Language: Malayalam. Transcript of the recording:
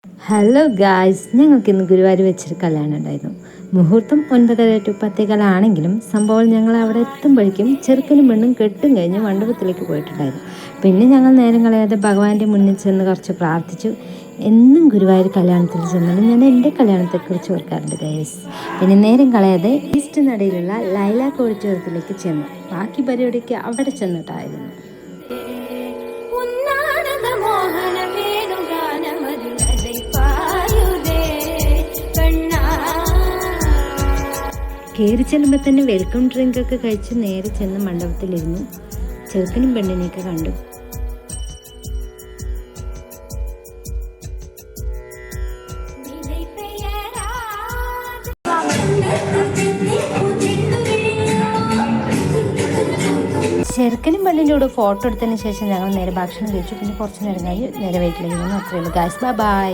ഹലോ ഗായ്സ്, ഞങ്ങൾക്ക് ഇന്ന് ഗുരുവായൂർ വെച്ചൊരു കല്യാണം ഉണ്ടായിരുന്നു. മുഹൂർത്തം 9:30 to 10:15 ആണെങ്കിലും സംഭവം ഞങ്ങൾ അവിടെ എത്തുമ്പോഴേക്കും ചെറുക്കനും പെണ്ണും കെട്ടും കഴിഞ്ഞ് മണ്ഡപത്തിലേക്ക് പോയിട്ടുണ്ടായിരുന്നു. പിന്നെ ഞങ്ങൾ നേരം കളയാതെ ഭഗവാന്റെ മുന്നിൽ ചെന്ന് കുറച്ച് പ്രാർത്ഥിച്ചു. എന്നും ഗുരുവായൂർ കല്യാണത്തിൽ ചെന്നാലും ഞാൻ എൻ്റെ കല്യാണത്തെക്കുറിച്ച് ഓർക്കാറുണ്ട് ഗൈസ്. പിന്നെ നേരം കളയാതെ ഈസ്റ്റ് നടയിലുള്ള ലൈലാക്ക് ഓഡിറ്റോറിയത്തിലേക്ക് ചെന്നു. ബാക്കി പരിപാടിക്ക് അവിടെ ചെന്നിട്ടായിരുന്നു. കയറി ചെല്ലുമ്പോൾ തന്നെ വെൽക്കം ഡ്രിങ്ക് ഒക്കെ കഴിച്ച് നേരെ ചെന്ന് മണ്ഡപത്തിലിരുന്നു. ചെറുക്കനും പെണ്ണിനെയൊക്കെ കണ്ടു. ചെറുക്കനും പെണ്ണിൻ്റെ കൂടെ ഫോട്ടോ എടുത്തതിന് ശേഷം ഞങ്ങൾ നേരെ ഭക്ഷണം കഴിച്ചു. പിന്നെ കുറച്ച് നേരം കഴിഞ്ഞ് നേരെ വീട്ടിലേക്ക് വന്നു. അത്രയുള്ളൂ ഗായ്സ്. ബൈ.